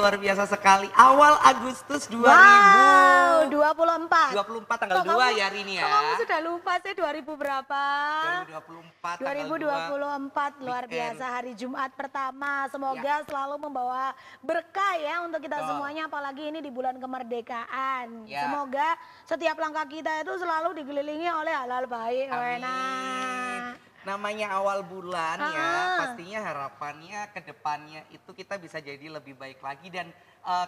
luar biasa sekali. Awal Agustus 2000. Wow, 24. 24 tanggal 2 ya hari ini ya. Kok kamu sudah lupa sih 2000 berapa? 2024 tanggal 2024 luar weekend. biasa hari Jumat pertama. Semoga selalu membawa berkah ya untuk kita Betul. semuanya, apalagi ini di bulan kemerdekaan. Ya. Semoga setiap langkah kita itu selalu dikelilingi oleh hal-hal baik. Amin. Enak. Namanya awal bulan ya, Ah. pastinya harapannya ke depannya itu kita bisa jadi lebih baik lagi. Dan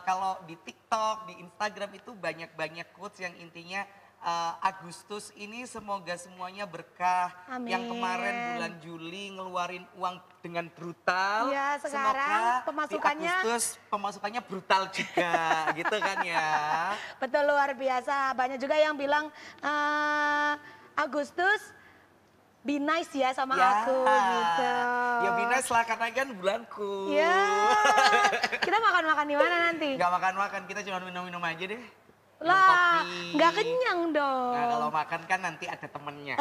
kalau di TikTok, di Instagram itu banyak-banyak quotes yang intinya Agustus ini semoga semuanya berkah. Amin. Yang kemarin bulan Juli ngeluarin uang dengan brutal. Ya, sekarang semoga pemasukannya- di Agustus pemasukannya brutal juga gitu kan ya. Betul, luar biasa. Banyak juga yang bilang Agustus be nice ya sama aku gitu. Ya Binas lah karena kan bulanku. Ya. Kita makan-makan di mana nanti? Gak makan-makan, kita cuma minum-minum aja deh. Minum Lah, kopi. nggak kenyang dong. Nah kalau makan kan nanti ada temennya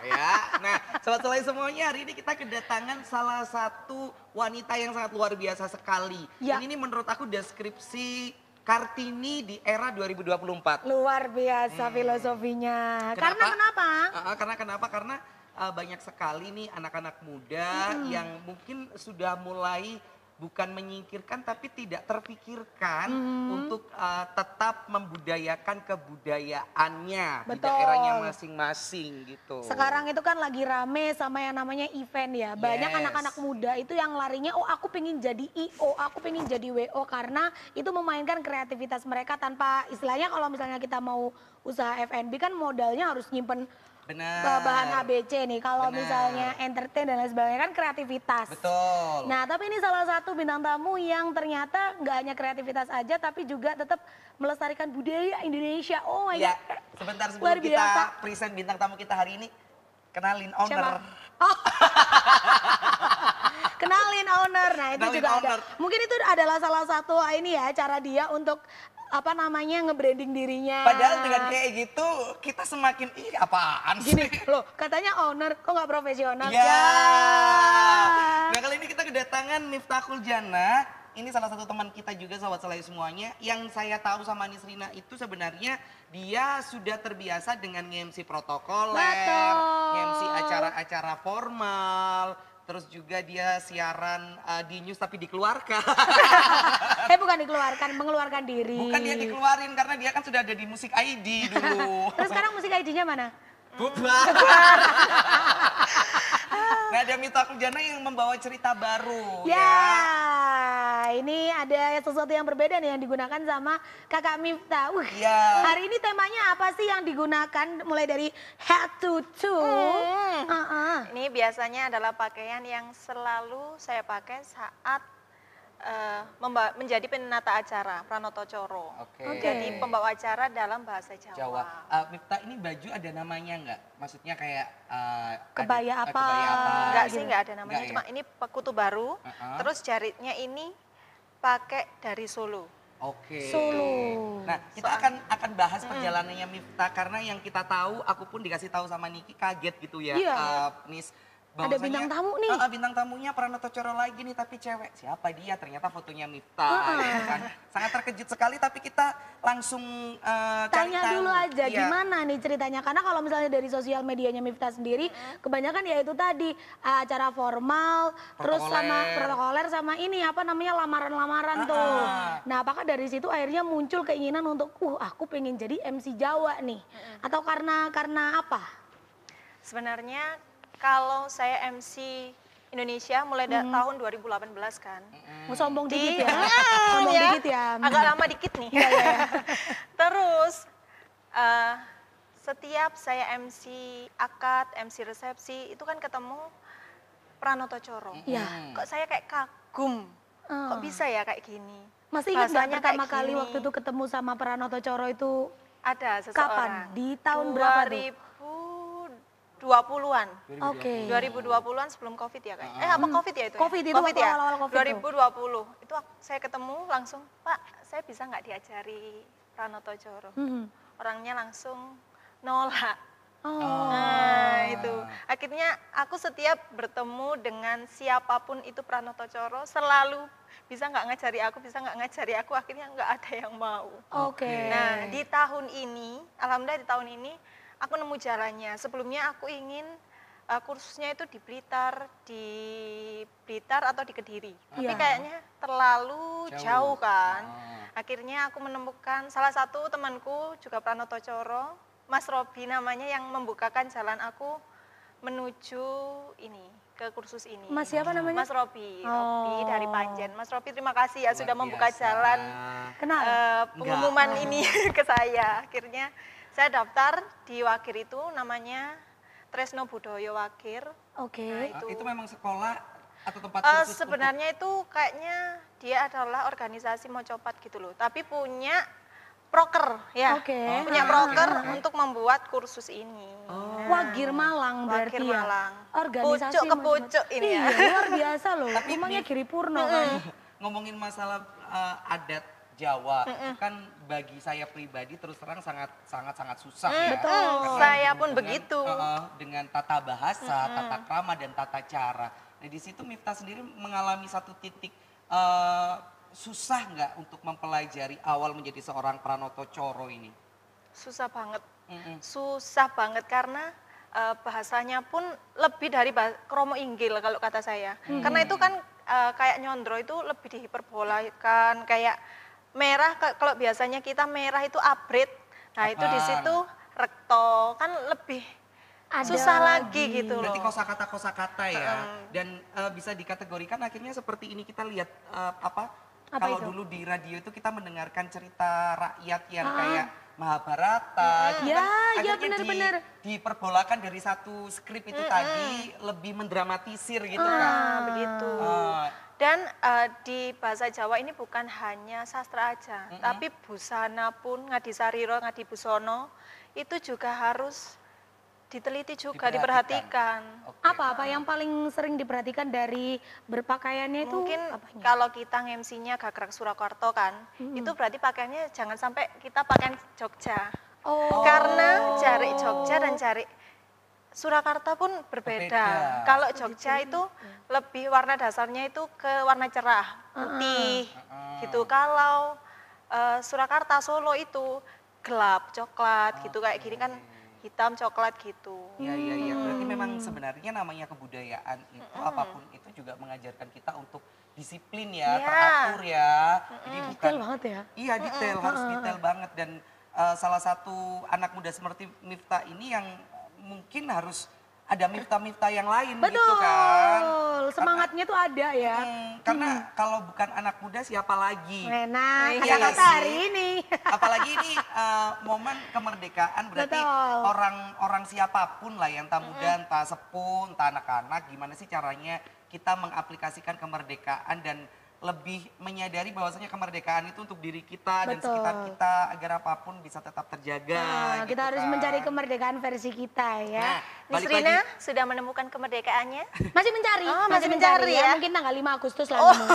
ya. Nah sobat selai semuanya, hari ini kita kedatangan salah satu wanita yang sangat luar biasa sekali. Ya. Ini menurut aku deskripsi Kartini di era 2024. Luar biasa filosofinya. Karena kenapa? Karena kenapa? Karena banyak sekali nih anak-anak muda yang mungkin sudah mulai bukan menyingkirkan tapi tidak terpikirkan untuk tetap membudayakan kebudayaannya di Betul. daerahnya masing-masing gitu. Sekarang itu kan lagi rame sama yang namanya event ya. Banyak Yes. anak-anak muda itu yang larinya, oh aku pengen jadi IO, aku pengen jadi WO. Karena itu memainkan kreativitas mereka tanpa, istilahnya kalau misalnya kita mau usaha F&B kan modalnya harus nyimpen Benar. bahan ABC nih. Kalau Benar. misalnya entertain dan lain sebagainya kan kreativitas. Betul. Nah, tapi ini salah satu bintang tamu yang ternyata nggak hanya kreativitas aja, tapi juga tetap melestarikan budaya Indonesia. Oh my Ya, God. sebentar Luar sebelum kita biasa. present bintang tamu kita hari ini, kenalin owner. Siapa? Oh. Kenalin owner. Nah, itu Kenalin juga ada. owner. Mungkin itu adalah salah satu ini ya, cara dia untuk apa namanya nge-branding dirinya. Padahal dengan kayak gitu kita semakin apaan sih? Gini, loh katanya owner, kok nggak profesional? Ya. Nah kali ini kita kedatangan Miftahul Jannah. Ini salah satu teman kita juga sahabat selai semuanya. Yang saya tahu sama Nisrina itu sebenarnya dia sudah terbiasa dengan nge-MC protokoler, Betul. nge-MC acara-acara formal. Terus juga dia siaran di news tapi dikeluarkan. Bukan dikeluarkan, mengeluarkan diri. Bukan dia dikeluarin karena dia kan sudah ada di Musik ID dulu. Terus sekarang musik ID-nya mana? Bubar. Nah ada Miftahul Jannah yang membawa cerita baru Ya, ini ada sesuatu yang berbeda nih yang digunakan sama kakak Miftah. Ya. Hari ini temanya apa sih yang digunakan mulai dari head to toe? Ini biasanya adalah pakaian yang selalu saya pakai saat menjadi penata acara, Pranoto Coro. Oke. Jadi pembawa acara dalam bahasa Jawa. Jawa. Miftah ini baju ada namanya nggak? Maksudnya kayak Kebaya apa? Kebaya apa? Enggak gitu. sih, enggak ada namanya. Enggak Cuma ya? ini kutu baru, terus jaritnya ini pakai dari Solo. Oke. Solo. Nah, kita akan bahas perjalanannya Miftah karena yang kita tahu, aku pun dikasih tahu sama Niki kaget gitu ya, Iya. Nis. Ada bahwasanya, bintang tamu nih. Bintang tamunya Pranoto Coro lagi nih, tapi cewek. Siapa dia? Ternyata fotonya Miftah. Gitu kan. Sangat terkejut sekali, tapi kita langsung cari Tanya tahu. dulu aja Iya. gimana nih ceritanya, karena kalau misalnya dari sosial medianya Miftah sendiri kebanyakan ya itu tadi acara formal, terus sama protokoler sama ini apa namanya lamaran-lamaran tuh. Nah, apakah dari situ akhirnya muncul keinginan untuk aku pengen jadi MC Jawa nih, atau karena apa? Sebenarnya kalau saya MC Indonesia mulai dari tahun 2018 kan. Mau sombong dikit Di- ya? Sombong Ya, dikit ya. Agak lama dikit nih. Terus setiap saya MC akad, MC resepsi itu kan ketemu Pranoto Coro. Iya. Kok saya kayak kagum. Kok bisa ya kayak gini? Masih ingat nggak Bahasanya pertama kayak kali gini. waktu itu ketemu sama Pranoto Coro itu Ada kapan? seseorang. Di tahun berapa tuh? 2020-an. Oke. 2020-an sebelum Covid ya kayaknya. Apa Covid ya itu? ya? Covid itu waktu ya? awal-awal Covid tuh. 2020. Itu saya ketemu langsung, Pak, saya bisa nggak diajari Pranoto Coro? Mhm. Orangnya langsung nolak. Nah, itu. Akhirnya aku setiap bertemu dengan siapapun itu Pranoto Coro selalu bisa nggak ngajari aku, bisa nggak ngajari aku, akhirnya nggak ada yang mau. Oke. Nah, di tahun ini, alhamdulillah di tahun ini aku nemu jalannya. Sebelumnya aku ingin kursusnya itu di Blitar atau di Kediri. Tapi Iya. kayaknya terlalu Jauh. jauh kan. Akhirnya aku menemukan salah satu temanku juga Pranoto Coro, Mas Robi namanya, yang membukakan jalan aku menuju ini, ke kursus ini. Mas siapa namanya? Mas Robi, Oh. Robi dari Panjen. Mas Robi terima kasih ya Luar sudah membuka biasa. jalan Kenal? pengumuman ini ke saya. Akhirnya saya daftar di Wakir itu namanya Tresno Budoyo Wakir. Oke. Nah, Itu memang sekolah atau tempat khusus untuk- Sebenarnya itu kayaknya dia adalah organisasi mocopat gitu loh, tapi punya proker ya, Oke. punya Oke, proker oke. untuk membuat kursus ini. Wagir Malang berarti Wakir ya. Malang. Organisasi Pucuk ke macam-macam. pucuk ini ya. Iya, luar biasa loh. Tapi Rumahnya Mif- Giri Purno kan. ngomongin masalah adat Jawa, itu kan bagi saya pribadi terus terang sangat susah ya. Betul. Karena Saya pun dengan- begitu. dengan tata bahasa, tata krama dan tata cara. Nah di situ Miftah sendiri mengalami satu titik susah nggak untuk mempelajari awal menjadi seorang Pranoto Coro ini? Susah banget. Mm-mm. Susah banget karena bahasanya pun lebih dari kromo inggil kalau kata saya. Karena itu kan kayak nyondro itu lebih dihiperbolakan, kayak merah kalau biasanya kita merah itu abrit. Nah, itu di Abang. situ rekto kan lebih Ada susah lagi lagi. gitu loh. Berarti kosakata ya. Dan bisa dikategorikan akhirnya seperti ini kita lihat Apa kalau itu? dulu di radio itu kita mendengarkan cerita rakyat yang kayak Mahabharata gitu Ya, kan. ya, Akhirnya benar-benar. diperbolakan dari satu skrip itu tadi lebih mendramatisir gitu kan. Nah, begitu. Ah. Dan di bahasa Jawa ini bukan hanya sastra aja, tapi busana pun, ngadi sariro, ngadi busono, itu juga harus diteliti juga, diperhatikan. Oke. Apa yang paling sering diperhatikan dari berpakaiannya itu Mungkin apanya? kalau kita nge-MC-nya Gagrak Surakarta kan, itu berarti pakaiannya jangan sampai kita pakaian Jogja. Oh. Karena cari Jogja dan cari Surakarta pun berbeda. Berbeda. Kalau Jogja itu lebih warna dasarnya itu ke warna cerah, putih gitu. Kalau Surakarta Solo itu gelap, coklat gitu, kayak gini kan hitam coklat gitu. Iya. Berarti memang sebenarnya namanya kebudayaan itu apapun itu juga mengajarkan kita untuk disiplin ya, Iya. teratur ya. Jadi bukan Detail banget ya. Iya detail, harus detail banget dan salah satu anak muda seperti Miftah ini yang mungkin harus ada Miftah yang lain Betul. gitu kan. Semangatnya tuh ada ya. Karena kalau bukan anak muda siapa lagi? Enak, Iya nggak kata-kata sih? hari ini. Apalagi ini momen kemerdekaan berarti Betul. orang siapapun lah yang entah muda, entah sepuh, entah anak-anak, gimana sih caranya kita mengaplikasikan kemerdekaan dan lebih menyadari bahwasanya kemerdekaan itu untuk diri kita dan Betul. sekitar kita agar apapun bisa tetap terjaga. Nah, gitu kita harus kan. mencari kemerdekaan versi kita ya. Nah, Miss balik Rina lagi. sudah menemukan kemerdekaannya Masih mencari, Oh, masih mencari ya. Mungkin tanggal 5 Agustus lah. Oh. nemu.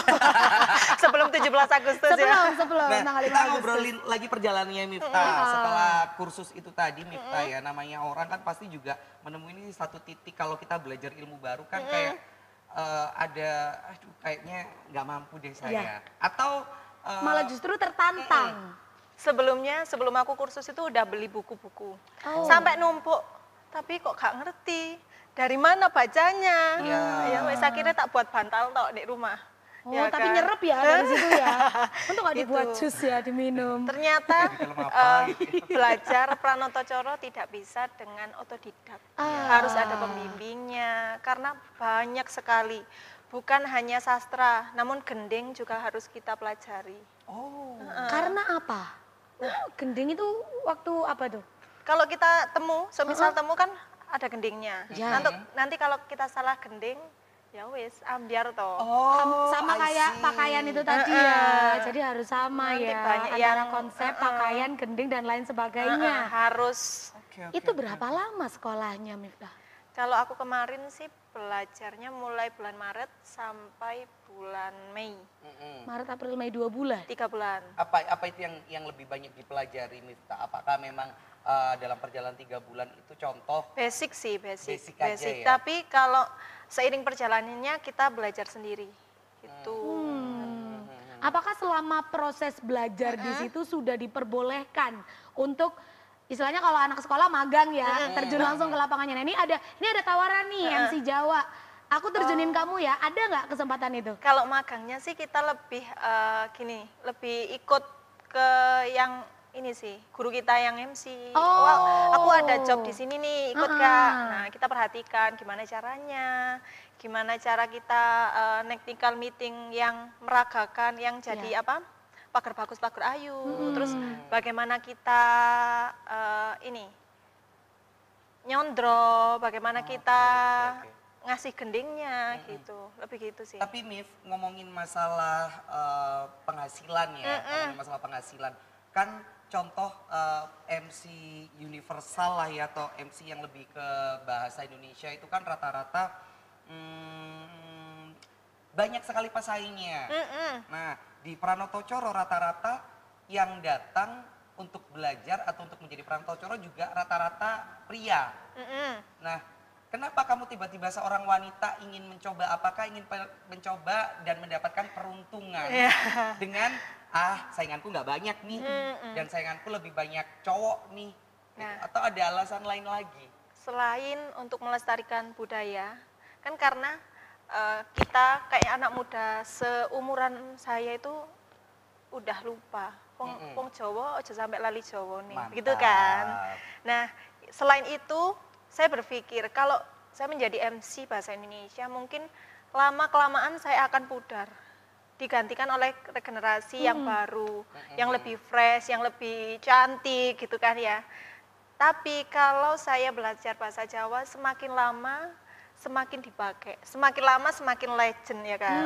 sebelum 17 Agustus ya. sebelum Nah, tanggal 5 kita Agustus. ngobrolin lagi perjalanannya Miftah. Setelah kursus itu tadi Miftah ya, namanya orang kan pasti juga menemui ini satu titik kalau kita belajar ilmu baru kan kayak ada, aduh kayaknya nggak mampu deh saya. Iya. Atau Malah justru tertantang. Sebelumnya, sebelum aku kursus itu udah beli buku-buku. Oh. Sampai numpuk, tapi kok gak ngerti. Dari mana bacanya? Iya. Ya wes akhirnya tak buat bantal tok di rumah. Oh, Ya tapi kan? nyerep ya dari situ ya. Untuk nggak dibuat Gitu. jus ya, diminum. Ternyata Di film apa gitu ya. belajar Pranoto Coro tidak bisa dengan otodidak. Harus ada pembimbingnya karena banyak sekali. Bukan hanya sastra, namun gending juga harus kita pelajari. Oh. Karena apa? Gending itu waktu apa tuh? Kalau kita temu, semisal temu kan ada gendingnya. Ya. Nanti kalau kita salah gending, ya wis ambiar toh. Sama I kayak see. pakaian itu tadi ya. Jadi harus sama Nanti ya. banyak Antara yang- konsep, pakaian, gending dan lain sebagainya. Harus. Oke, Itu berapa lama sekolahnya, Miftah? Kalau aku kemarin sih belajarnya mulai bulan Maret sampai bulan Mei. Maret, April, Mei 2 bulan. 3 bulan. Apa itu yang lebih banyak dipelajari Miftah? Apakah memang dalam perjalanan 3 bulan itu contoh? Basic sih, basic. Basic aja ya? Tapi kalau seiring perjalanannya kita belajar sendiri. Gitu. Apakah selama proses belajar di situ sudah diperbolehkan untuk istilahnya kalau anak sekolah magang ya, terjun langsung ke lapangannya. Nah, ini ada tawaran nih MC Jawa. Aku terjunin kamu ya, ada nggak kesempatan itu? Kalau magangnya sih kita lebih lebih ikut ke yang ini sih, guru kita yang MC. Wah, aku ada job di sini nih, ikut Kak. Nah, kita perhatikan gimana caranya, gimana cara kita technical meeting yang meragakan, yang jadi pagar bagus, pagar ayu. Terus bagaimana kita nyondro, bagaimana kita ngasih gendingnya gitu, lebih gitu sih. Tapi Mif, ngomongin masalah penghasilan ya, ngomongin masalah penghasilan. Kan contoh MC universal lah ya, atau MC yang lebih ke bahasa Indonesia itu kan rata-rata banyak sekali pesaingnya. Nah, di Pranoto Coro rata-rata yang datang untuk belajar atau untuk menjadi Pranoto Coro juga rata-rata pria. Nah, kenapa kamu tiba-tiba seorang wanita ingin mencoba, apakah ingin mencoba dan mendapatkan peruntungan dengan sainganku nggak banyak nih, dan sainganku lebih banyak cowok nih, atau ada alasan lain lagi? Selain untuk melestarikan budaya, kan karena kita kayak anak muda seumuran saya itu udah lupa, wong Jawa aja sampai lali Jawa nih, gitu kan. Nah, selain itu saya berpikir kalau saya menjadi MC bahasa Indonesia mungkin lama-kelamaan saya akan pudar. Digantikan oleh regenerasi yang baru, yang lebih fresh, yang lebih cantik gitu kan ya. Tapi kalau saya belajar bahasa Jawa semakin lama semakin dipakai, semakin lama semakin legend ya kan.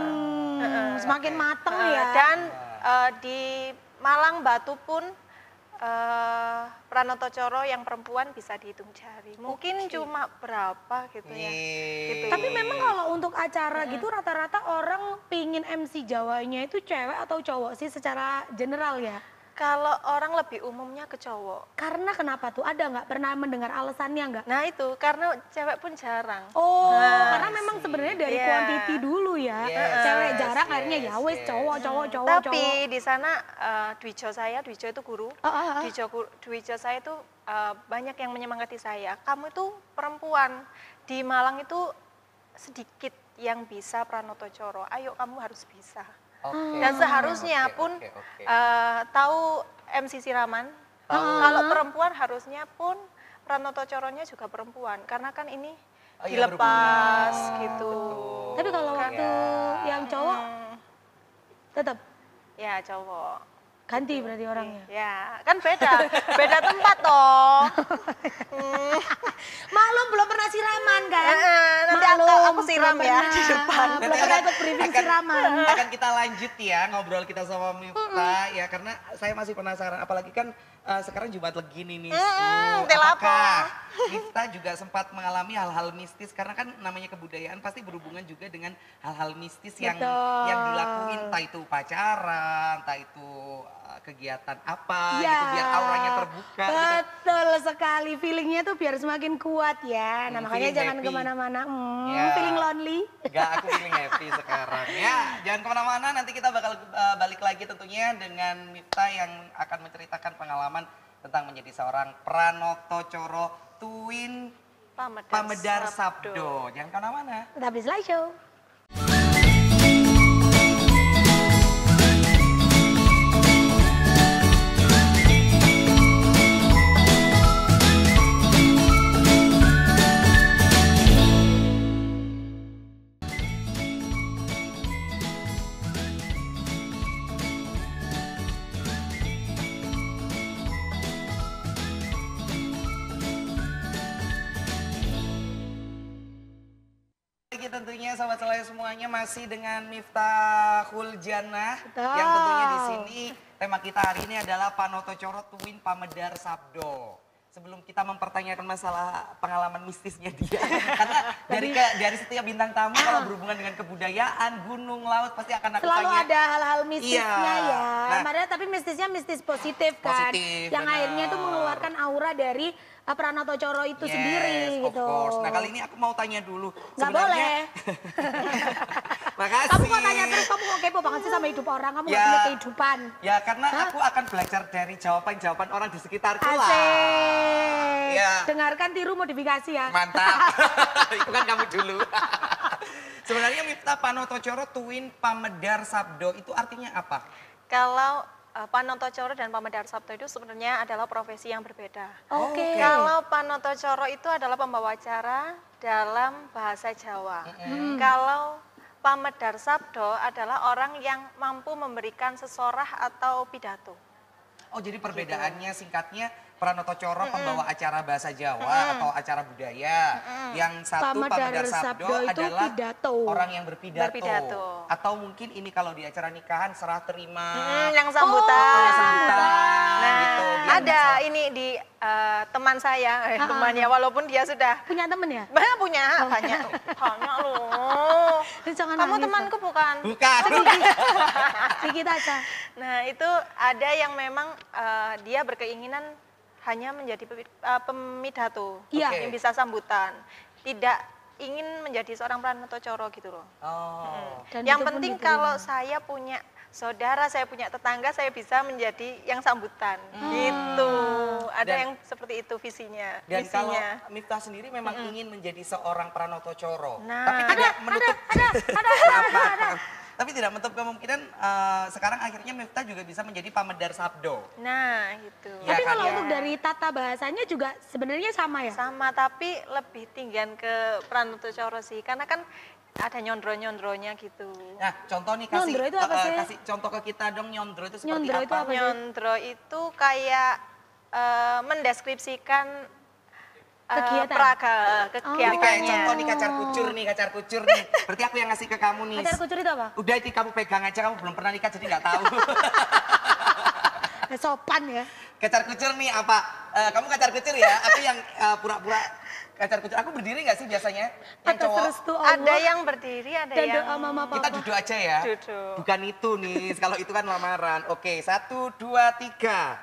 Semakin mateng ya. Dan di Malang Batu pun Pranoto Coro yang perempuan bisa dihitung jari. Mungkin cuma berapa gitu ya. Gitu. Tapi memang kalau untuk acara gitu rata-rata orang pingin MC Jawanya itu cewek atau cowok sih secara general ya? Kalau orang lebih umumnya ke cowok. Karena kenapa tuh? Ada nggak pernah mendengar alasannya nggak? Nah itu, karena cewek pun jarang. Karena memang sebenarnya dari kuantiti dulu ya. Cewek jarang akhirnya ya wes cowok. Tapi di sana Dwijo itu guru. Dwijo saya itu banyak yang menyemangati saya. Kamu itu perempuan, di Malang itu sedikit yang bisa Pranoto Coro. Ayo kamu harus bisa. Dan seharusnya pun tahu MC Siraman, kalau perempuan harusnya pun Pranoto Coronya juga perempuan, karena kan ini dilepas gitu. Tapi kalau waktu yang cowok tetap ya cowok. ganti berarti orangnya. Ya, kan beda tempat toh. Maklum belum pernah siraman kan? Nanti aku siram ya di depan. Belum pernah ikut briefing siraman. Akan kita lanjut ya ngobrol kita sama Miftah ya, karena saya masih penasaran, apalagi kan sekarang Jumat Legi nih. Apakah Miftah juga sempat mengalami hal-hal mistis, karena kan namanya kebudayaan pasti berhubungan juga dengan hal-hal mistis yang dilakuin, entah itu pacaran, entah itu kegiatan apa gitu biar auranya terbuka. Betul sekali, feelingnya tuh biar semakin kuat ya. Nah makanya jangan kemana-mana, feeling lonely. Enggak, aku feeling happy sekarang. Ya, jangan kemana-mana, nanti kita bakal balik lagi tentunya dengan Miftah yang akan menceritakan pengalaman tentang menjadi seorang Pranoto Coro Twin Pamedar Sabdo. Jangan kemana-mana. Tetap di Slide Show. Tentunya sahabat Selaya semuanya masih dengan Miftahul Janah yang tentunya di sini tema kita hari ini adalah Pranoto Coro Twin Pamedar Sabdo. sebelum kita mempertanyakan masalah pengalaman mistisnya dia, karena dari setiap bintang tamu kalau berhubungan dengan kebudayaan, gunung, laut pasti akan aku Selalu tanya. ada hal-hal mistisnya Iya. ya. Nah, Padahal tapi mistisnya mistis positif kan. Positif, yang benar. akhirnya itu mengeluarkan aura dari Pranoto Coro itu sendiri of gitu. course. Nah kali ini aku mau tanya dulu. Nggak boleh. Makasih. Kamu kok tanya terus, kamu kok kepo banget sih sama hidup orang, kamu nggak Ya. punya kehidupan. Ya karena aku akan belajar dari jawaban-jawaban orang di sekitarku lah. Asik. Ya. Dengarkan, tiru, modifikasi ya. Mantap. Itu kan kamu dulu. Sebenarnya Miftah Panoto Coro Tuwin Pamedar Sabdo itu artinya apa? Kalau Panoto Coro dan Pamedar Sabdo itu sebenarnya adalah profesi yang berbeda. Oke. Kalau Panoto Coro itu adalah pembawa acara dalam bahasa Jawa. Kalau Pamedar Sabdo adalah orang yang mampu memberikan sesorah atau pidato. Oh jadi perbedaannya singkatnya Pranoto Coro pembawa acara bahasa Jawa atau acara budaya. Yang satu Pamedar Sabdo itu adalah pidato. orang yang berpidato. Berpidato. Atau mungkin ini kalau di acara nikahan serah terima. Yang sambutan. yang sambutan, Nah, gitu, biar ada ini di teman saya, temannya walaupun dia sudah Punya temen ya? banyak punya, banyak loh. Jangan Kamu nangis, temanku bukan? Bukan. Sedikit aja. Nah, itu ada yang memang dia berkeinginan hanya menjadi pemidato, Iya. yang bisa sambutan. Tidak ingin menjadi seorang Pranoto Coro gitu loh. Oh. Dan Yang itu pun penting diterima. kalau saya punya saudara, saya punya tetangga, saya bisa menjadi yang sambutan. Gitu. Ada Dan- yang seperti itu visinya. Dan kalau misinya. Miftah sendiri memang ingin menjadi seorang Pranoto Coro. Nah. Tapi tidak menutup ada. Tapi tidak menutup kemungkinan sekarang akhirnya Miftah juga bisa menjadi Pamedar Sabdo. Nah, gitu. Ya Tapi kan, kalau ya? untuk dari tata bahasanya juga sebenarnya sama ya? Sama, tapi lebih tinggian ke Pranoto Coro sih. Karena kan ada nyondro-nyondronya gitu. Nah, contoh nih kasih Nyondro itu apa sih? kasih contoh ke kita dong, nyondro itu seperti Nyondro itu apa? apa sih? Nyondro itu kayak mendeskripsikan Kegiatan? Jadi kayak kegiatannya. contoh nih kacar kucur nih. Berarti aku yang ngasih ke kamu nih. Acara kucur itu apa? Udah itu kamu pegang aja, kamu belum pernah nikah jadi nggak tahu. Sopan ya. Kacar kucur nih apa? Kamu kacar kucur ya? Aku yang pura-pura kacar kucur. Aku berdiri nggak sih biasanya? Yang Atas cowok. restu Allah. Ada yang berdiri, ada dan yang doa mama papa. Kita duduk aja ya. Duduk. Bukan itu nih. Kalau itu kan lamaran. Oke, 1, 2, 3.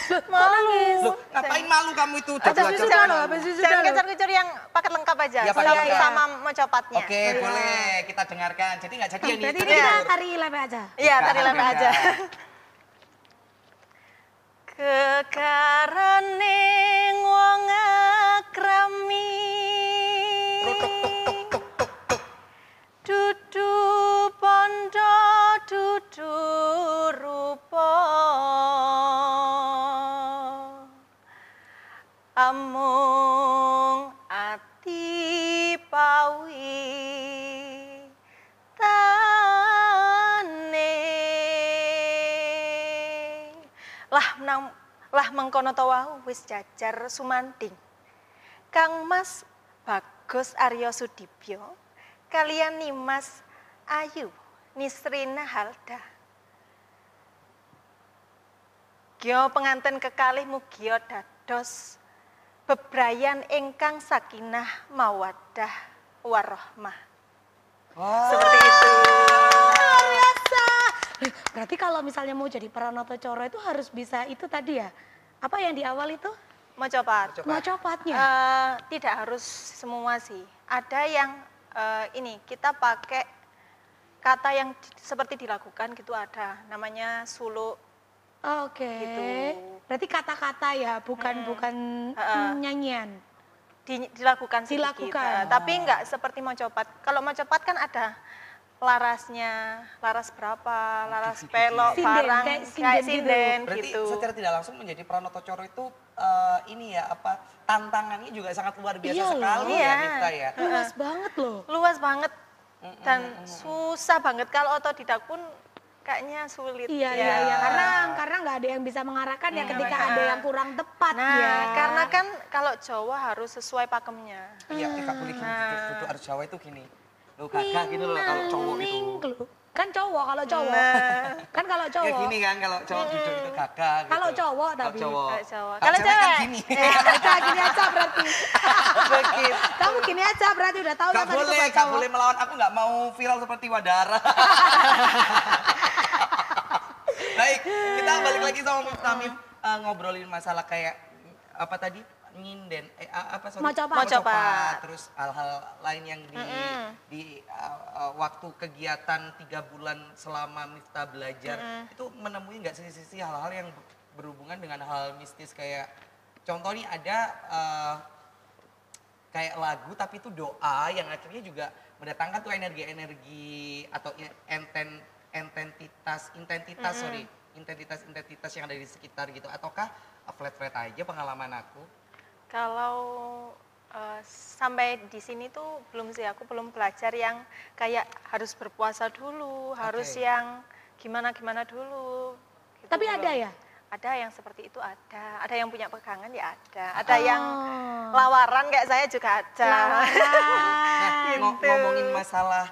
nangis. Loh, ngapain malu kamu itu? Udah Habis belajar wisuda malu. loh, habis wisuda Jangan loh. kejar-kejar yang paket lengkap aja, Ya, paket lengkap. sama mencopatnya. Oke, boleh kita dengarkan. Jadi nggak jadi yang Berarti ini. ini kita tari lebe aja. Iya, Bukan, tari lemah bukan. aja. Kekarane wong akrami dudu pondo dudu rupa amung ati pawi tane lah mengkono to wau wis jajar sumanting Kang Mas Bagus Aryo Sudibyo kalian Nimas Ayu Nisrina Halda Gyo penganten kekalih mugia dados bebrayan ingkang sakinah mawaddah warahmah. Wah. Seperti itu. Luar biasa. Berarti kalau misalnya mau jadi Pranoto Coro itu harus bisa itu tadi ya? Apa yang di awal itu? Mau coba? Coba. Ngocopatnya. Tidak harus semua sih. Ada yang ini kita pakai kata yang seperti dilakukan gitu ada. Namanya suluk. Oke. gitu. Berarti kata-kata ya, bukan nyanyian. Dilakukan sedikit. Dilakukan. Tapi enggak seperti mau copat. Kalau mau copat kan ada larasnya, laras berapa, laras pelok, Sinden, parang, kayak kayak sinden gitu. sinden Berarti gitu. secara tidak langsung menjadi Pranoto Coro itu ini ya apa tantangannya juga sangat luar biasa Iya loh. sekali Iya. ya Miftah ya. Luas banget loh. Luas banget dan susah banget. Kalau otodidak pun kayaknya sulit. Iya, ya. iya. Karena nggak ada yang bisa mengarahkan ya ketika ada yang kurang tepat Nah, ya. karena kan kalau Jawa harus sesuai pakemnya. Iya, kita boleh gini, Nah. duduk harus Jawa itu gini. Lo kakak gini loh kalau cowok itu. Ning, loh. Kan cowok kalau cowok. Kan kalau Ya cowok. gini kan kalau cowok jujur itu kakak gitu. Kalau cowok Kalau tapi. cowok. Kalau cowok. Kalau Kalau cewek kan cewek. gini. Nah, gini aja berarti. Begitu. Kamu gini aja berarti udah tahu Gak kan tadi boleh, buat gak cowok. boleh melawan. Aku gak mau viral seperti Wadara. Baik, kita balik lagi sama Mif ngobrolin masalah kayak apa tadi? Nyinden, apa sorry? Mau copat. Terus hal-hal lain yang di waktu kegiatan 3 bulan selama Miftah belajar itu menemui nggak sisi-sisi hal-hal yang berhubungan dengan hal mistis kayak contoh nih ada kayak lagu tapi itu doa yang akhirnya juga mendatangkan tuh energi-energi atau intensitas yang ada di sekitar gitu ataukah flat-flat aja pengalaman aku? Kalau sampai di sini tuh belum sih, aku belum belajar yang kayak harus berpuasa dulu, harus yang gimana-gimana dulu. Gitu Tapi belum. ada ya? Ada yang seperti itu ada yang punya pegangan ya ada yang lawaran kayak saya juga ada. Nah, Gitu. ngomongin masalah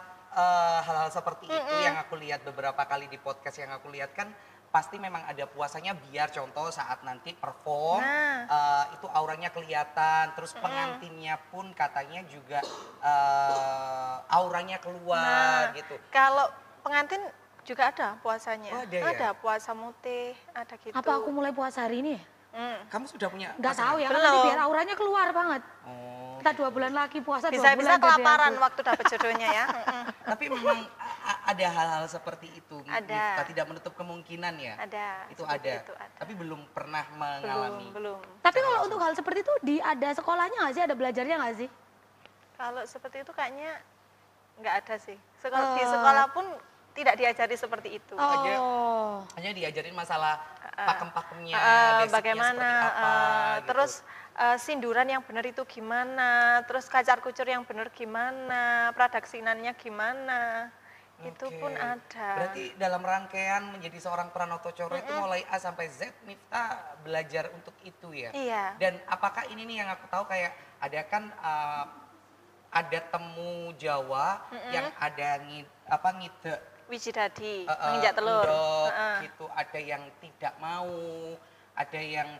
hal-hal seperti itu yang aku lihat beberapa kali di podcast yang aku lihat kan pasti memang ada puasanya biar contoh saat nanti perform itu auranya kelihatan terus pengantinnya pun katanya juga auranya keluar gitu. Kalau pengantin juga ada puasanya. Oh, ada ya? Ada puasa mutih, ada gitu. Apa aku mulai puasa hari ini ya? Kamu sudah punya Nggak tahu ya, kan Belum. nanti biar auranya keluar banget. Oh. Kita 2 bulan lagi puasa 2 Bisa-bisa bulan. jadi kelaparan aku. waktu dapat jodohnya ya. Tapi memang ada hal-hal seperti itu. Ada. Kita tidak menutup kemungkinan ya. Ada. Itu seperti ada. itu ada. Tapi belum pernah mengalami. Belum. Tapi kalau untuk hal seperti itu ada sekolahnya nggak sih? Ada belajarnya nggak sih? Kalau seperti itu kayaknya nggak ada sih. Di sekolah pun tidak diajari seperti itu. Hanya diajarin masalah pakem-pakemnya, basicnya Bagaimana, seperti apa. Gitu. terus sinduran yang benar itu gimana, terus kacar kucur yang benar gimana, pradaksinannya gimana, itu Oke. pun ada. Berarti dalam rangkaian menjadi seorang Pranoto Coro itu mulai A sampai Z Miftah belajar untuk itu ya? Iya. Dan apakah ini nih yang aku tahu kayak ada kan ada temu Jawa yang ada ngide Wijidadi, menginjak telur. endok gitu, ada yang tidak mau, ada yang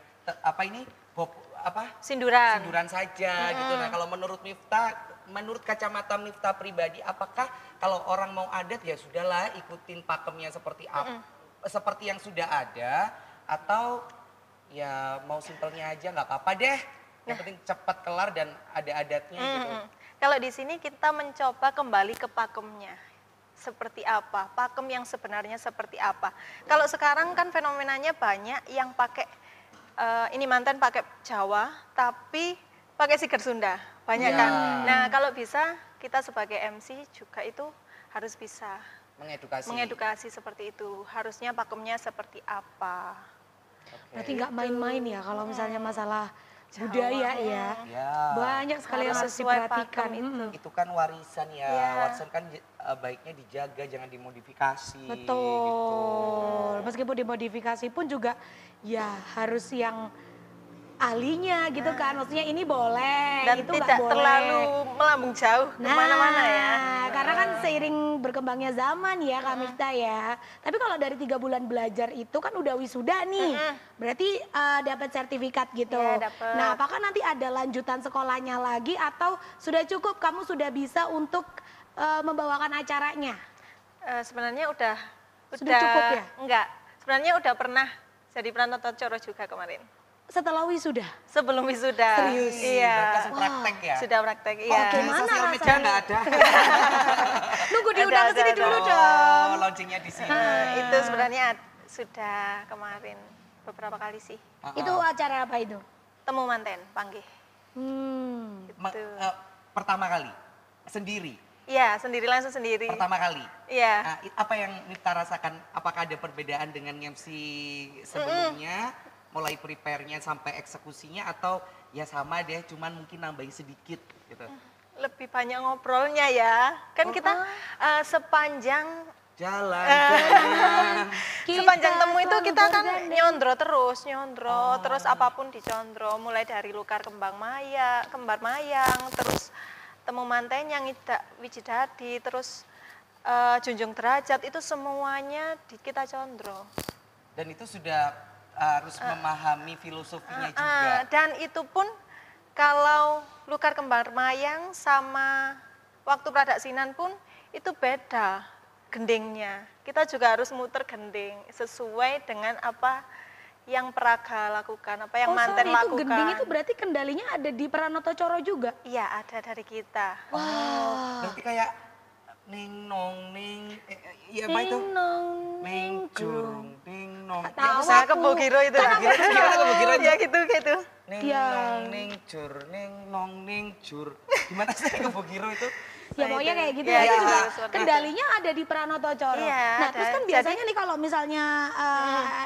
sinduran saja gitu. Nah, kalau menurut Miftah, menurut kacamata Miftah pribadi, apakah kalau orang mau adat ya sudahlah ikutin pakemnya seperti apa, seperti yang sudah ada, atau ya mau simpelnya aja nggak apa-apa deh, yang penting cepat kelar dan ada adatnya gitu. Kalau di sini kita mencoba kembali ke pakemnya. Seperti apa, pakem yang sebenarnya seperti apa. Kalau sekarang kan fenomenanya banyak yang pakai, ini mantan pakai Jawa, tapi pakai siger Sunda, banyak kan. Nah kalau bisa kita sebagai MC juga itu harus bisa mengedukasi seperti itu. Harusnya pakemnya seperti apa. Berarti nggak main-main ya kalau misalnya masalah budaya ya. Banyak sekali yang harus sesuai diperhatikan. pakem Itu kan warisan ya, Iya. warisan kan baiknya dijaga, jangan dimodifikasi. Betul. Meskipun dimodifikasi pun juga ya harus yang ahlinya gitu kan. Maksudnya ini boleh, Dan itu nggak tidak boleh. terlalu melambung jauh kemana-mana ya. Karena kan seiring berkembangnya zaman ya Kak Miftah ya. Tapi kalau dari 3 bulan belajar itu kan udah wisuda nih. Berarti dapat sertifikat gitu. Iya, dapet. Nah, apakah nanti ada lanjutan sekolahnya lagi atau sudah cukup kamu sudah bisa untuk membawakan acaranya? Sebenarnya udah cukup ya? Enggak. Sebenarnya udah pernah jadi Pranoto Coro juga kemarin. Setelah wisuda? Sebelum wisuda. Serius? Iya. Berarti langsung praktek ya? Sudah praktek, Oh, iya. di Gimana sosial media rasanya? nggak ada. Nunggu diundang ke sini ada. dulu Oh, dong. launchingnya di sini. Itu sebenarnya sudah kemarin beberapa kali sih. Itu acara apa itu? Temu manten, panggih. Gitu. Pertama kali sendiri. Iya, langsung sendiri. Pertama kali. Iya. Nah, apa yang Miftah rasakan? Apakah ada perbedaan dengan MC sebelumnya? Mulai prepare-nya sampai eksekusinya atau ya sama deh, cuman mungkin nambahin sedikit gitu. Lebih banyak ngobrolnya ya. Kan kita sepanjang Jalan. sepanjang temu itu selalu kita kan bergandeng. nyondro terus apapun dicondro, mulai dari lukar kembar mayang, terus temu manten yang tidak wijidadi, terus junjung derajat, itu semuanya kita condro. Dan itu sudah harus memahami filosofinya juga. Dan itu pun kalau Lukar Kembar Mayang sama waktu Pradaksinan pun itu beda gendingnya. Kita juga harus muter gending sesuai dengan apa yang Praga lakukan, apa yang Manten itu lakukan. gending itu berarti kendalinya ada di Pranoto Coro juga? Iya, ada dari kita. Berarti kayak ning nong ning, iya apa itu? Ding nong Ning curung, ding nong. Tahu Saya aku. kebogiro itu. Gimana kebogiro itu? Ya gitu. Ning Iya. nong ning cur, ning nong ning cur. Gimana sih kebogiro itu? Ya Nah, pokoknya itu. kayak gitu Iya, ya. Itu iya, juga suara. kendalinya ada di Pranoto Coro. Iya, Nah terus ada. kan biasanya nih kalau misalnya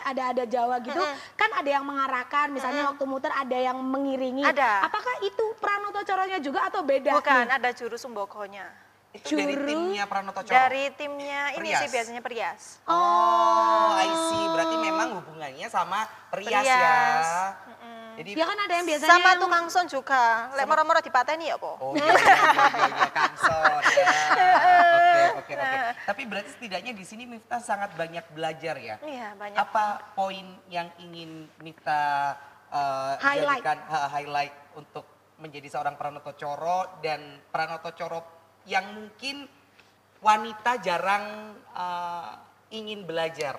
ada Jawa gitu, kan ada yang mengarahkan, misalnya waktu muter ada yang mengiringi. Ada. Apakah itu Pranoto Coronya juga atau beda? Bukan, nih? ada juru sumbokonya. Itu dari Juru. timnya Pranoto Coro? Dari timnya ini Perias. sih biasanya Perias. Oh, I see. Berarti memang hubungannya sama perias ya. Perias. Jadi Ya kan ada yang biasanya Sama yang- tukang son juga. Lek moro-moro dipateni ya, Po? Oh iya, Kang Son ya. Oke. Tapi berarti setidaknya di sini Miftah sangat banyak belajar ya. Iya, banyak. Apa poin yang ingin Miftah Highlight. jadikan highlight untuk menjadi seorang Pranoto Coro dan Pranoto Coro yang mungkin wanita jarang ingin belajar?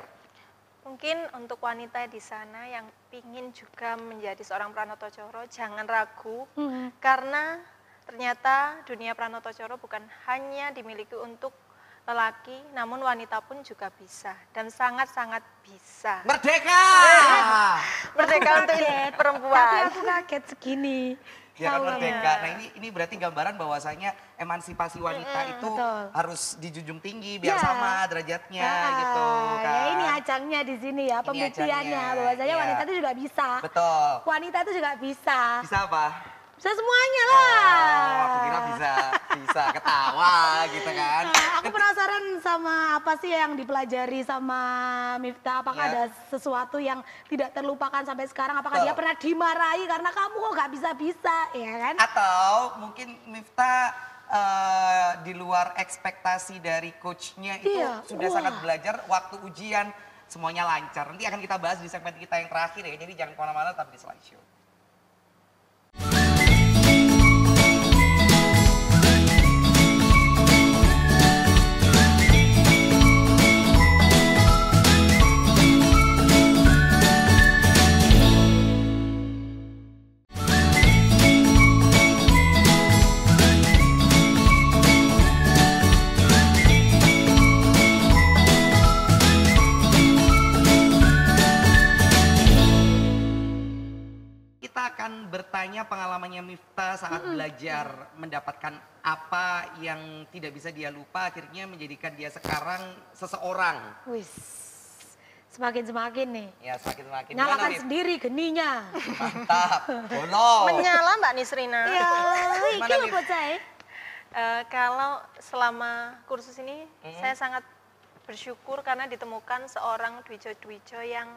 Mungkin untuk wanita di sana yang ingin juga menjadi seorang Pranoto Coro, jangan ragu. Karena ternyata dunia Pranoto Coro bukan hanya dimiliki untuk lelaki, namun wanita pun juga bisa. Dan sangat-sangat bisa. Merdeka! Merdeka untuk Kaget. Tapi perempuan. aku kaget segini. Ya kan Allah. merdeka. Nah ini berarti gambaran bahwasanya emansipasi wanita itu betul. harus dijunjung tinggi biar Ya. sama derajatnya gitu kan. Ya ini ajangnya di sini ya, Ini pembuktiannya ajangnya, bahwasanya iya. wanita itu juga bisa. Betul. Wanita itu juga bisa. Bisa apa? Bisa semuanya Oh, lah. aku kira bisa ketawa gitu kan. Nah, aku penasaran sama apa sih yang dipelajari sama Miftah. Apakah Ya. ada sesuatu yang tidak terlupakan sampai sekarang? Apakah Betul. dia pernah dimarahi karena kamu kok gak bisa-bisa, ya kan? Atau mungkin Miftah di luar ekspektasi dari coachnya itu Iya, sudah wah. sangat belajar waktu ujian semuanya lancar. Nanti akan kita bahas di segmen kita yang terakhir ya. Jadi jangan kemana-mana, tetap di Slideshow. Kita akan bertanya pengalamannya Miftah saat belajar mendapatkan apa yang tidak bisa dia lupa akhirnya menjadikan dia sekarang seseorang. Wis, semakin-semakin nih. Ya semakin-semakin. Nyalakan Gimana, Mif? sendiri geninya. Mantap. Bono. Menyala Mbak Nisrina. Ya, Gimana, iki lho Mif? bocah. Kalau selama kursus ini saya sangat bersyukur karena ditemukan seorang Dwijo-Dwijo yang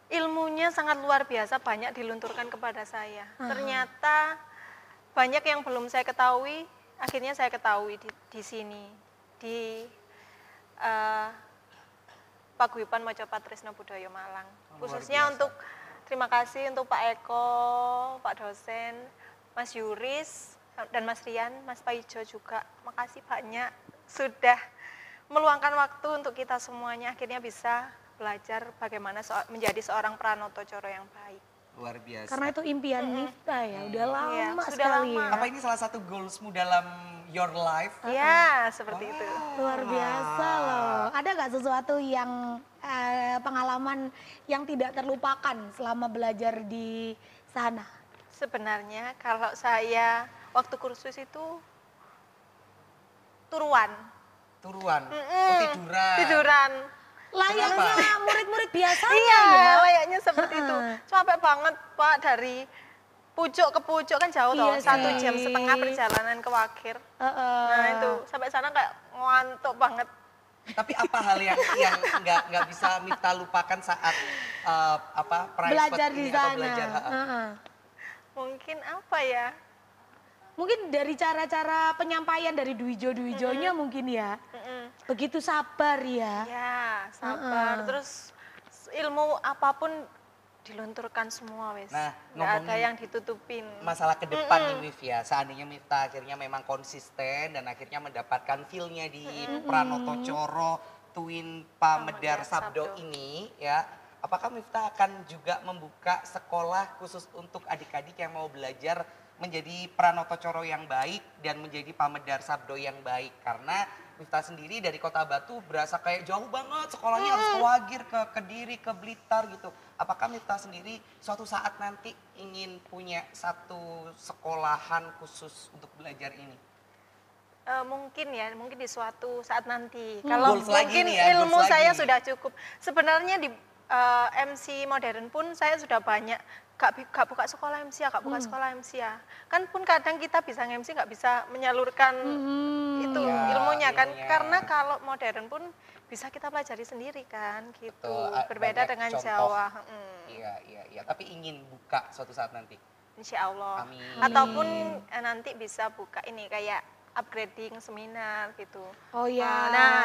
ilmunya sangat luar biasa, banyak dilunturkan kepada saya. Ternyata banyak yang belum saya ketahui, akhirnya saya ketahui di sini, di Paguyuban Mojopat Trisno Budoyo Malang. Luar Khususnya biasa. untuk terima kasih untuk Pak Eko, Pak dosen, Mas Yuris, dan Mas Rian, Mas Paijo juga. Makasih banyak sudah meluangkan waktu untuk kita semuanya akhirnya bisa belajar bagaimana menjadi seorang Pranoto Coro yang baik. Luar biasa. Karena itu impian Miftah ya, udah lama Iya, sudah sekali lama. ya. Apa ini salah satu goalsmu dalam your life? Ya, seperti itu. Luar biasa loh. Ada nggak sesuatu yang pengalaman yang tidak terlupakan selama belajar di sana? Sebenarnya kalau saya waktu kursus itu turuan. Turuan, oh, tiduran. Tiduran. Layaknya murid-murid biasanya Iya, ya. layaknya seperti itu. Capek banget Pak, dari pucuk ke pucuk kan jauh Iya toh, 1 sih. jam setengah perjalanan ke Wakir. Heeh. Nah itu sampai sana kayak ngantuk banget. Tapi apa hal yang nggak bisa Miftah lupakan saat private Belajar di ini atau sana. belajar? Heeh. Mungkin apa ya? Mungkin dari cara-cara penyampaian dari Dwijo-Dwijonya mungkin ya. begitu sabar ya. Ya, sabar. Terus ilmu apapun dilunturkan semua wes. Nah, nggak ada ngomongin yang ditutupin. masalah ke depan nih Mif ya, seandainya Miftah akhirnya memang konsisten dan akhirnya mendapatkan feel-nya di Pranoto Coro Twin Pamedar Pamedar Sabdo Sabdo. ini ya, apakah Miftah akan juga membuka sekolah khusus untuk adik-adik yang mau belajar menjadi Pranoto Coro yang baik dan menjadi Pamedar Sabdo yang baik? Karena Miftah sendiri dari Kota Batu berasa kayak jauh banget sekolahnya, harus ke Wagir, ke Kediri, ke Blitar gitu. Apakah Miftah sendiri suatu saat nanti ingin punya satu sekolahan khusus untuk belajar ini? Mungkin ya, mungkin di suatu saat nanti. Goals Kalau lagi mungkin nih ya, goals ilmu saya lagi. sudah cukup. Sebenarnya di MC modern pun saya sudah banyak gak buka sekolah MC ya, gak buka sekolah MC ya. Kan pun kadang kita bisa MC gak bisa menyalurkan itu Iya, ilmunya kan. ilmunya. Karena kalau modern pun bisa kita pelajari sendiri kan gitu. Betul, Berbeda banyak dengan contoh. Jawa. Iya, iya, iya. Tapi ingin buka suatu saat nanti. Insya Allah. Amin. Ataupun nanti bisa buka ini kayak upgrading seminar gitu. Oh ya, Nah,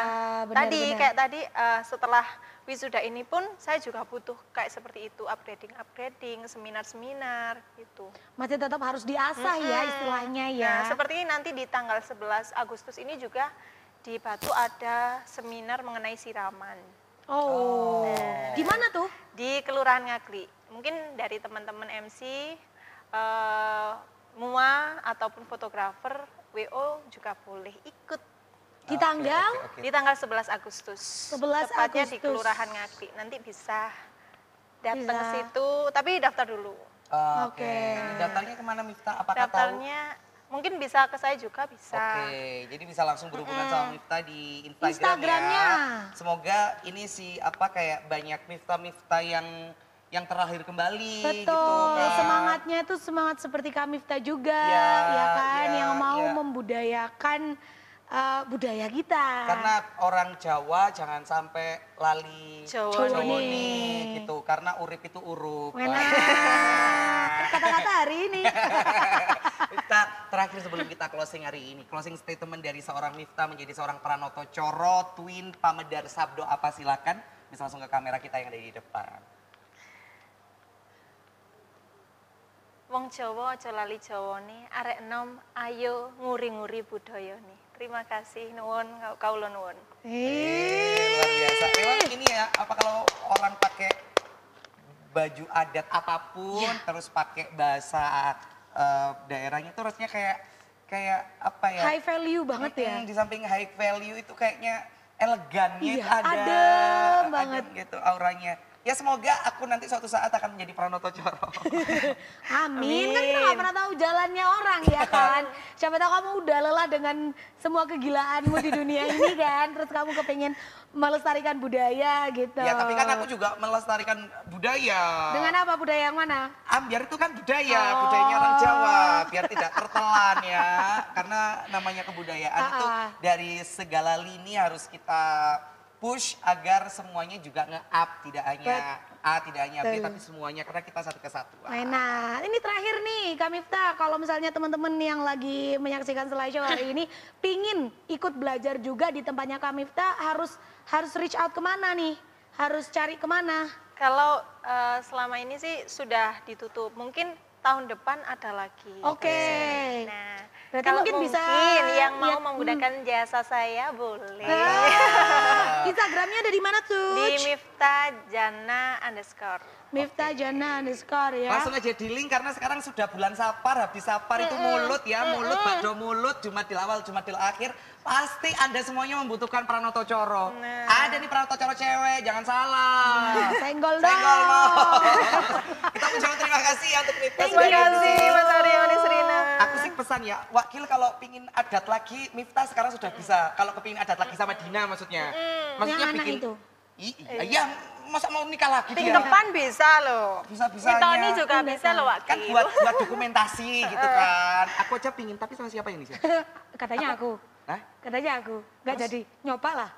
benar, tadi benar. kayak tadi setelah wisuda ini pun saya juga butuh kayak seperti itu, upgrading, seminar-seminar gitu. Masih tetap harus diasah ya istilahnya ya. Nah, seperti ini nanti di tanggal 11 Agustus ini juga di Batu ada seminar mengenai siraman Oh, di mana tuh? di Kelurahan Ngagli. Mungkin dari teman-teman MC, MUA ataupun fotografer, WO juga boleh ikut. Di tanggal? Oke. Di tanggal 11 Agustus. 11 Tepatnya di Agustus. Kelurahan Ngagli. Nanti bisa datang ke Bisa. situ, tapi daftar dulu. Oke. Oke. Daftarnya kemana Miftah? Apakah tahu? Daftarnya mungkin bisa ke saya juga bisa. Oke, jadi bisa langsung berhubungan sama Miftah di Instagram Instagramnya. ya. Semoga ini sih apa kayak banyak Miftah yang terlahir kembali Betul, gitu kan. semangatnya itu semangat seperti Kak Miftah juga, Ya, ya kan, ya, yang mau ya. membudayakan budaya kita. Karena orang Jawa jangan sampai lali Jawa nih gitu, karena urip itu urup. Enak. Wah. Kata-kata hari ini. Miftah, terakhir sebelum kita closing hari ini, closing statement dari seorang Miftah menjadi seorang Pranoto Coro Twin Pamedar Sabdo apa, silakan. Bisa langsung ke kamera kita yang ada di depan. Wong Jawa aja lali Jawane, arek enom ayo nguri-nguri budayane. Terima kasih nuwun kawula nuwun. Luar biasa. Memang ini ya, apa kalau orang pakai baju adat apapun, terus pakai bahasa daerahnya tuh rasanya kayak apa ya? High value banget ya. Di samping high value itu kayaknya elegannya Iya, ada, adem banget. gitu auranya. Ya semoga aku nanti suatu saat akan menjadi Pranoto Coro. Amin. Kan kita nggak pernah tahu jalannya orang ya kan. Siapa tahu kamu udah lelah dengan semua kegilaanmu di dunia ini kan. Terus kamu kepengen melestarikan budaya gitu. Ya tapi kan aku juga melestarikan budaya. Dengan apa budaya yang mana? Ambyar itu kan budayanya orang Jawa, biar tidak tertelan ya. Karena namanya kebudayaan itu dari segala lini harus kita push agar semuanya juga nge-up, tidak hanya A, tidak hanya B, tapi semuanya, karena kita satu kesatuan. Nah, ini terakhir nih Kak Miftah, kalau misalnya teman-teman yang lagi menyaksikan slideshow hari ini pingin ikut belajar juga di tempatnya Kak Miftah, harus reach out kemana nih? Harus cari kemana? Kalau selama ini sih sudah ditutup. Mungkin tahun depan ada lagi. Oke. Nah, Berarti kalau mungkin bisa yang mau lihat, menggunakan jasa saya boleh. Instagramnya ada di mana tuh? Di Miftah Jana _. Miftah Jana _ ya. Langsung aja di link karena sekarang sudah bulan Sapar, habis Sapar itu mulut ya, mulut, bakdo mulut, Jumadil awal, Jumadil akhir. Pasti Anda semuanya membutuhkan Pranoto Coro. Nah. Ada nih Pranoto Coro cewek, jangan salah. Senggol dong. Senggol mau. Kita ucapkan terima kasih ya untuk Miftah. Terima kasih Mas Aryo Nisrina. Aku sih pesan ya, Wakil kalau pingin adat lagi, Miftah sekarang sudah bisa. Kalau kepingin adat lagi sama Dina maksudnya. Maksudnya Yang anak bikin, itu? Iya, masa mau nikah lagi Minggu dia? depan bisa loh. Bisa-bisanya. Tony juga bisa loh Wakil. Kan buat dokumentasi gitu kan. Aku aja pingin, tapi sama siapa ini sih? Katanya aku. Hah? Katanya aku. Nggak jadi. Nyoba lah.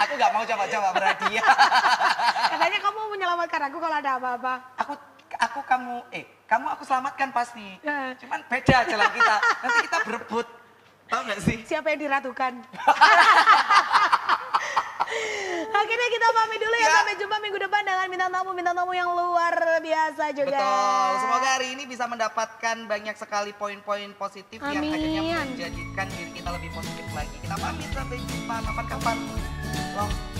Aku nggak mau coba-coba berarti ya. Katanya kamu mau menyelamatkan aku kalau ada apa-apa. Kamu aku selamatkan pasti. Ya. Cuman beda jalan kita. Nanti kita berebut Tahu nggak sih? Siapa yang diratukan? Akhirnya kita pamit dulu ya. Sampai jumpa minggu depan dengan bintang tamu yang luar biasa juga. Betul. Semoga hari ini bisa mendapatkan banyak sekali poin-poin positif yang akhirnya menjadikan diri kita lebih positif lagi. Kita pamit, sampai jumpa kapan-kapan. Loh.